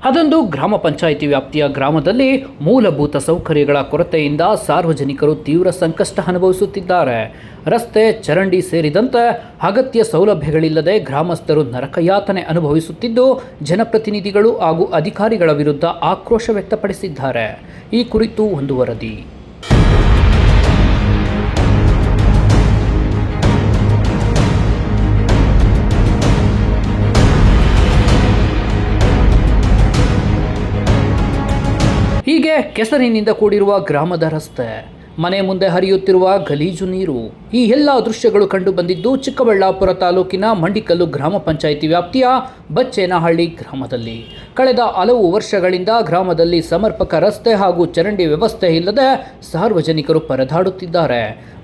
ಅದೊಂದು ಗ್ರಾಮ ಪಂಚಾಯಿತಿ ವ್ಯಾಪ್ತಿಯ ಗ್ರಾಮದಲ್ಲಿ ಮೂಲಭೂತ ಸೌಕರ್ಯಗಳ ಕೊರತೆಯಿಂದ ಸಾರ್ವಜನಿಕರು ತೀವ್ರ ಸಂಕಷ್ಟ ಅನುಭವಿಸುತ್ತಿದ್ದಾರೆ. ರಸ್ತೆ, ಚರಂಡಿ ಸೇರಿದಂತೆ ಅಗತ್ಯ ಸೌಲಭ್ಯಗಳಿಲ್ಲದೆ ಗ್ರಾಮಸ್ಥರು ನರಕಯಾತನೆ ಅನುಭವಿಸುತ್ತಿದ್ದು, ಜನಪ್ರತಿನಿಧಿಗಳು ಹಾಗೂ ಅಧಿಕಾರಿಗಳ ವಿರುದ್ಧ ಆಕ್ರೋಶ ವ್ಯಕ್ತಪಡಿಸಿದ್ದಾರೆ. ಈ ಕುರಿತು ಒಂದು ವರದಿ. ಹೀಗೆ ಕೆಸರಿನಿಂದ ಕೂಡಿರುವ ಗ್ರಾಮದ ರಸ್ತೆ, ಮನೆ ಮುಂದೆ ಹರಿಯುತ್ತಿರುವ ಗಲೀಜು ನೀರು, ಈ ಎಲ್ಲ ದೃಶ್ಯಗಳು ಕಂಡು ಬಂದಿದ್ದು ಚಿಕ್ಕಬಳ್ಳಾಪುರ ತಾಲೂಕಿನ ಮಂಡಿಕಲ್ಲು ಗ್ರಾಮ ಪಂಚಾಯಿತಿ ವ್ಯಾಪ್ತಿಯ ಬಚ್ಚೇನಹಳ್ಳಿ ಗ್ರಾಮದಲ್ಲಿ. ಕಳೆದ ಹಲವು ವರ್ಷಗಳಿಂದ ಗ್ರಾಮದಲ್ಲಿ ಸಮರ್ಪಕ ರಸ್ತೆ ಹಾಗೂ ಚರಂಡಿ ವ್ಯವಸ್ಥೆ ಇಲ್ಲದೆ ಸಾರ್ವಜನಿಕರು ಪರದಾಡುತ್ತಿದ್ದಾರೆ.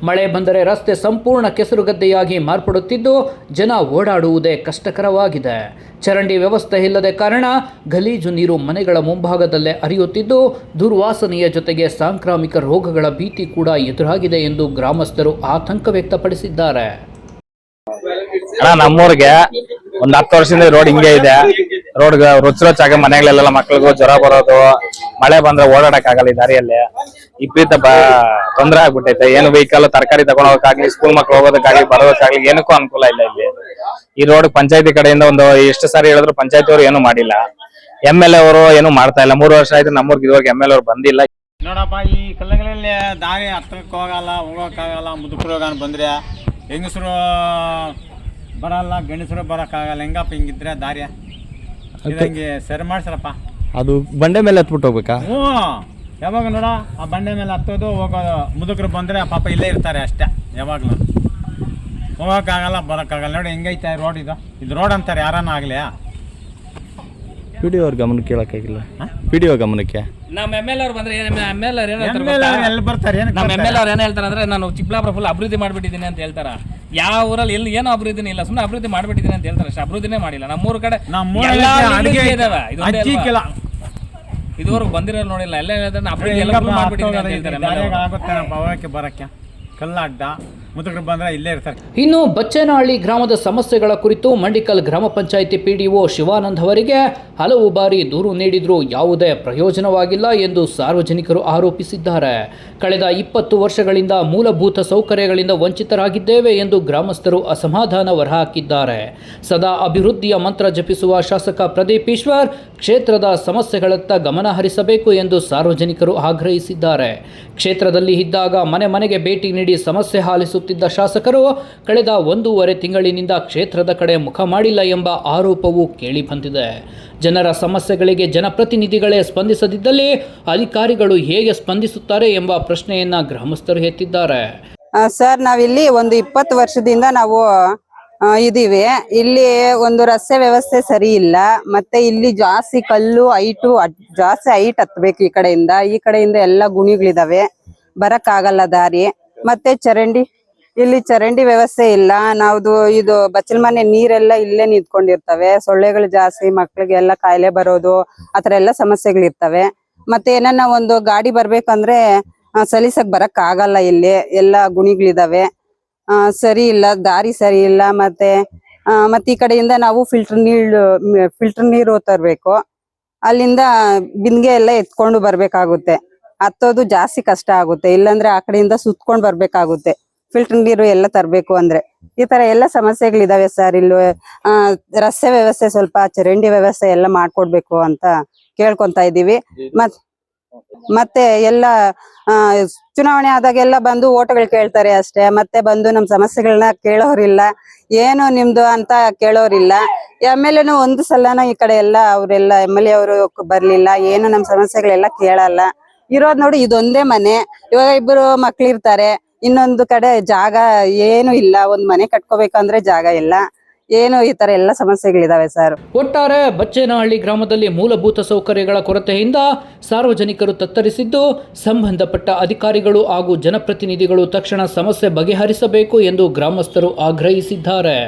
ಮಳೆ ಬಂದರೆ ರಸ್ತೆ ಸಂಪೂರ್ಣ ಕೆಸರುಗದ್ದೆಯಾಗಿ ಮಾರ್ಪಡುತ್ತಿದ್ದು ಜನ ಓಡಾಡುವುದೇ ಕಷ್ಟಕರವಾಗಿದೆ. ಚರಂಡಿ ವ್ಯವಸ್ಥೆ ಇಲ್ಲದೆ ಕಾರಣ ಗಲೀಜು ನೀರು ಮನೆಗಳ ಮುಂಭಾಗದಲ್ಲೇ ಹರಿಯುತ್ತಿದ್ದು ದುರ್ವಾಸನೆಯ ಜೊತೆಗೆ ಸಾಂಕ್ರಾಮಿಕ ರೋಗಗಳ ಭೀತಿ ಕೂಡ ಎದುರಾಗಿದೆ ಎಂದು ಗ್ರಾಮಸ್ಥರು ಆತಂಕ ವ್ಯಕ್ತಪಡಿಸಿದ್ದಾರೆ. ನಮ್ಮೂರಿಗೆ ಒಂದ್ 10 ವರ್ಷದಿಂದ ರೋಡ್ ಹಿಂಗೆ ಇದೆ. ರೋಡ್ ರುಚಿರೋಚಾಗ ಮನೆಗಳೆಲ್ಲ ಮಕ್ಳಿಗೂ ಜ್ವರ ಬರೋದು, ಮಳೆ ಬಂದ್ರೆ ಓಡಾಡಕ್ ಆಗಲ್ಲ ಈ ದಾರಿಯಲ್ಲಿ. ವಿಪರೀತ ತೊಂದರೆ ಆಗ್ಬಿಟ್ಟೈತೆ. ಏನು ವೆಹಿಕಲ್ ತರಕಾರಿ ತಗೊಂಡೋಗಕ್ಕಾಗ್ಲಿ, ಸ್ಕೂಲ್ ಮಕ್ಳು ಹೋಗೋದಕ್ಕಾಗ್ಲಿ, ಬರೋದಕ್ಕಾಗ್ಲಿ ಏನಕ್ಕೂ ಅನುಕೂಲ ಇಲ್ಲ ಇಲ್ಲಿ. ಈ ರೋಡ್ ಪಂಚಾಯತಿ ಕಡೆಯಿಂದ ಒಂದು ಎಷ್ಟು ಸಾರಿ ಹೇಳಿದ್ರು ಪಂಚಾಯತಿ ಅವರು ಏನು ಮಾಡಿಲ್ಲ. MLA ಅವರು ಏನು ಮಾಡ್ತಾ ಇಲ್ಲ. 3 ವರ್ಷ ಆಯ್ತು ನಮ್ಮೂರ್ಗೆ ಇದುವರೆಗೆ MLA ಅವರು ಬಂದಿಲ್ಲ. ನೋಡಪ್ಪ, ಈ ಕಲ್ಲಗಳಲ್ಲಿ ದಾರಿ ಹತ್ತಕ್ಕೆ ಹೋಗೋಕ್ಕಾಗಲ್ಲ. ಮುದುಕರು ಬಂದ್ರೆ ಹೆಂಗಸರು ಬರಲ್ಲ, ಗಂಡಸರು ಬರೋಕ್ಕಾಗಲ್ಲ. ಹೆಂಗಪ್ಪ ಹಿಂಗಿದ್ರೆ ದಾರಿ ಇದಂಗೆ ಸರಿ ಮಾಡ್ಸರಪ್ಪ. ಅದು ಬಂಡೆ ಮೇಲೆ ಹತ್ಬಿಟ್ಟು ಹೋಗ್ಬೇಕಾ? ಹ್ಞೂ, ಯಾವಾಗ ನೋಡ ಆ ಬಂಡೆ ಮೇಲೆ ಹತ್ತೋದು ಹೋಗೋದು. ಮುದುಕರು ಬಂದರೆ ಪಾಪ ಇಲ್ಲೇ ಇರ್ತಾರೆ ಅಷ್ಟೇ. ಯಾವಾಗಲೂ ಹೋಗೋಕ್ಕಾಗಲ್ಲ, ಬರೋಕ್ಕಾಗಲ್ಲ. ನೋಡಿ ಹೆಂಗೈತೆ ರೋಡ್. ಇದು ರೋಡ್ ಅಂತಾರೆ ಯಾರನ್ನ ಆಗಲಿ. PDO ಅವ್ರ ಗಮನಕ್ಕೆ ಕೇಳೋಕ್ಕಾಗಿಲ್ಲ. PDO ಗಮನಕ್ಕೆ ನಮ್ಮ MLA ಅವ್ರು ಬಂದ್ರೆ ಎಲ್ಲಿ ಬರ್ತಾರೆ? ನಮ್ಮ MLA ಅವ್ರು ಏನು ಹೇಳ್ತಾರೆ ಅಂದ್ರೆ, ನಾನು ಚಿಕ್ಕಬಳ್ಳಾಪುರ ಫುಲ್ ಅಭಿವೃದ್ಧಿ ಮಾಡ್ಬಿಟ್ಟಿದ್ದೀನಿ ಅಂತ ಹೇಳ್ತಾರ. ಯಾವ ಊರಲ್ಲಿ ಎಲ್ಲಿ ಏನೋ ಅಭಿವೃದ್ಧಿನೇ ಇಲ್ಲ, ಸುಮ್ಮನೆ ಅಭಿವೃದ್ಧಿ ಮಾಡ್ಬಿಟ್ಟಿದ್ದೀನಿ ಅಂತ ಹೇಳ್ತಾರೆ ಅಷ್ಟೇ. ಅಭಿವೃದ್ಧಿನೇ ಮಾಡಿಲ್ಲ. ನಮ್ಮೂರ ಕಡೆ ಇದುವರೆಗೂ ಬಂದಿರೋ ನೋಡಿಲ್ಲ. ಎಲ್ಲ ಹೇಳ್ತಾರೆ ಅಭಿವೃದ್ಧಿ ಎಲ್ಲ ಮಾಡ್ಬಿಟ್ಟಿದ್ದೀನಿ ಅಂತ ಹೇಳ್ತಾರೆ. ಆಗುತ್ತೆ ಬರಕ್ಕೆ ಕಲ್ಲಡ್ಡ, ಮುದುಕರು ಬಂದ್ರೆ ಇಲ್ಲೇ ಇರ್ತಾರೆ. ಇನ್ನು ಬಚ್ಚೇನಹಳ್ಳಿ ಗ್ರಾಮದ ಸಮಸ್ಯೆಗಳ ಕುರಿತು ಮಂಡಿಕಲ್ ಗ್ರಾಮ ಪಂಚಾಯಿತಿ PDO ಶಿವಾನಂದ್ ಅವರಿಗೆ ಹಲವು ಬಾರಿ ದೂರು ನೀಡಿದ್ರೂ ಯಾವುದೇ ಪ್ರಯೋಜನವಾಗಿಲ್ಲ ಎಂದು ಸಾರ್ವಜನಿಕರು ಆರೋಪಿಸಿದ್ದಾರೆ. ಕಳೆದ 20 ವರ್ಷಗಳಿಂದ ಮೂಲಭೂತ ಸೌಕರ್ಯಗಳಿಂದ ವಂಚಿತರಾಗಿದ್ದೇವೆ ಎಂದು ಗ್ರಾಮಸ್ಥರು ಅಸಮಾಧಾನ ಹೊರಹಾಕಿದ್ದಾರೆ. ಸದಾ ಅಭಿವೃದ್ಧಿಯ ಮಂತ್ರ ಜಪಿಸುವ ಶಾಸಕ ಪ್ರದೀಪ್ ಈಶ್ವರ್ ಕ್ಷೇತ್ರದ ಸಮಸ್ಯೆಗಳತ್ತ ಗಮನ ಹರಿಸಬೇಕು ಎಂದು ಸಾರ್ವಜನಿಕರು ಆಗ್ರಹಿಸಿದ್ದಾರೆ. ಕ್ಷೇತ್ರದಲ್ಲಿ ಇದ್ದಾಗ ಮನೆ ಮನೆಗೆ ಭೇಟಿ ನೀಡಿ ಸಮಸ್ಯೆ ಆಲಿಸುತ್ತಿದ್ದ ಶಾಸಕರು ಕಳೆದ 1.5 ತಿಂಗಳಿನಿಂದ ಕ್ಷೇತ್ರದ ಕಡೆ ಮುಖ ಮಾಡಿಲ್ಲ ಎಂಬ ಆರೋಪವೂ ಕೇಳಿಬಂದಿದೆ. ಜನರ ಸಮಸ್ಯೆಗಳಿಗೆ ಜನಪ್ರತಿನಿಧಿಗಳೇ ಸ್ಪಂದಿಸದಿದ್ದಲ್ಲಿ ಅಧಿಕಾರಿಗಳು ಹೇಗೆ ಸ್ಪಂದಿಸುತ್ತಾರೆ ಎಂಬ ಪ್ರಶ್ನೆಯನ್ನ ಗ್ರಾಮಸ್ಥರು ಎತ್ತಿದ್ದಾರೆ. ಸರ್, ನಾವಿಲ್ಲಿ ಒಂದು 20 ವರ್ಷದಿಂದ ನಾವು ಇದೀವಿ. ಇಲ್ಲಿ ಒಂದು ರಸ್ತೆ ವ್ಯವಸ್ಥೆ ಸರಿ ಇಲ್ಲ. ಮತ್ತೆ ಇಲ್ಲಿ ಜಾಸ್ತಿ ಕಲ್ಲು ಜಾಸ್ತಿ ಹೈಟ್ ಹತ್ಬೇಕು. ಈ ಕಡೆಯಿಂದ ಎಲ್ಲ ಗುಣಿಗಳಿದಾವೆ, ಬರಕ್ ಆಗಲ್ಲ ದಾರಿ. ಮತ್ತೆ ಇಲ್ಲಿ ಚರಂಡಿ ವ್ಯವಸ್ಥೆ ಇಲ್ಲ. ಇದು ಬಚ್ಚಲ ಮನೆ ನೀರೆಲ್ಲ ಇಲ್ಲೇ ನಿಂತ್ಕೊಂಡಿರ್ತವೆ. ಸೊಳ್ಳೆಗಳು ಜಾಸ್ತಿ, ಮಕ್ಳಿಗೆಲ್ಲ ಕಾಯಿಲೆ ಬರೋದು, ಆತರ ಎಲ್ಲ ಸಮಸ್ಯೆಗಳಿರ್ತವೆ. ಮತ್ತೆ ಏನನ್ನ ಒಂದು ಗಾಡಿ ಬರ್ಬೇಕಂದ್ರೆ ಸಲೀಸಕ್ ಬರಕ್ ಆಗಲ್ಲ. ಇಲ್ಲಿ ಎಲ್ಲ ಗುಣಿಗಳಿದಾವೆ, ಸರಿ ಇಲ್ಲ, ದಾರಿ ಸರಿ ಇಲ್ಲ. ಮತ್ತೆ ಈ ಕಡೆಯಿಂದ ನಾವು ಫಿಲ್ಟರ್ ನೀರು ತರ್ಬೇಕು. ಅಲ್ಲಿಂದ ಬಿಂದಿಗೆ ಎಲ್ಲ ಎತ್ಕೊಂಡು ಬರ್ಬೇಕಾಗುತ್ತೆ. ಹತ್ತೋದು ಜಾಸ್ತಿ ಕಷ್ಟ ಆಗುತ್ತೆ. ಇಲ್ಲಾಂದ್ರೆ ಆ ಕಡೆಯಿಂದ ಸುತ್ಕೊಂಡ್ ಬರ್ಬೇಕಾಗುತ್ತೆ. ಫಿಲ್ಟರ್ ನೀರು ಎಲ್ಲ ತರ್ಬೇಕು ಅಂದ್ರೆ ಈ ತರ ಎಲ್ಲ ಸಮಸ್ಯೆಗಳಿದಾವೆ ಸರ್. ಇಲ್ಲಿ ರಸ್ತೆ ವ್ಯವಸ್ಥೆ, ಸ್ವಲ್ಪ ಚರಂಡಿ ವ್ಯವಸ್ಥೆ ಎಲ್ಲ ಮಾಡ್ಕೊಡ್ಬೇಕು ಅಂತ ಕೇಳ್ಕೊಂತ ಇದೀವಿ. ಮತ್ತೆ ಎಲ್ಲ ಚುನಾವಣೆ ಆದಾಗೆಲ್ಲ ಬಂದು ಓಟ್ಗಳು ಕೇಳ್ತಾರೆ ಅಷ್ಟೇ. ಮತ್ತೆ ಬಂದು ನಮ್ ಸಮಸ್ಯೆಗಳನ್ನ ಕೇಳೋರಿಲ್ಲ. ಏನು ನಿಮ್ದು ಅಂತ ಕೇಳೋರಿಲ್ಲ. MLA ಒಂದು ಸಲನ ಈ ಕಡೆ ಎಲ್ಲ ಅವರೆಲ್ಲ MLA ಅವರು ಬರ್ಲಿಲ್ಲ. ಏನು ನಮ್ ಸಮಸ್ಯೆಗಳೆಲ್ಲ ಕೇಳಲ್ಲ. ಇರೋದ್ ನೋಡಿ ಇದೊಂದೇ ಮನೆ. ಇವಾಗ 2 ಮಕ್ಳಿರ್ತಾರೆ. ಇನ್ನೊಂದು ಕಡೆ ಜಾಗ ಏನು ಇಲ್ಲ. ಒಂದ್ ಮನೆ ಕಟ್ಕೋಬೇಕಂದ್ರೆ ಜಾಗ ಇಲ್ಲ. ಏನು ಈ ತರ ಎಲ್ಲ ಸಮಸ್ಯೆಗಳಿದಾವೆ ಸರ್. ಒಟ್ಟಾರೆ ಬಚ್ಚೇನಹಳ್ಳಿ ಗ್ರಾಮದಲ್ಲಿ ಮೂಲಭೂತ ಸೌಕರ್ಯಗಳ ಕೊರತೆಯಿಂದ ಸಾರ್ವಜನಿಕರು ತತ್ತರಿಸಿದ್ದು, ಸಂಬಂಧಪಟ್ಟ ಅಧಿಕಾರಿಗಳು ಹಾಗೂ ಜನಪ್ರತಿನಿಧಿಗಳು ತಕ್ಷಣ ಸಮಸ್ಯೆ ಬಗೆಹರಿಸಬೇಕು ಎಂದು ಗ್ರಾಮಸ್ಥರು ಆಗ್ರಹಿಸಿದ್ದಾರೆ.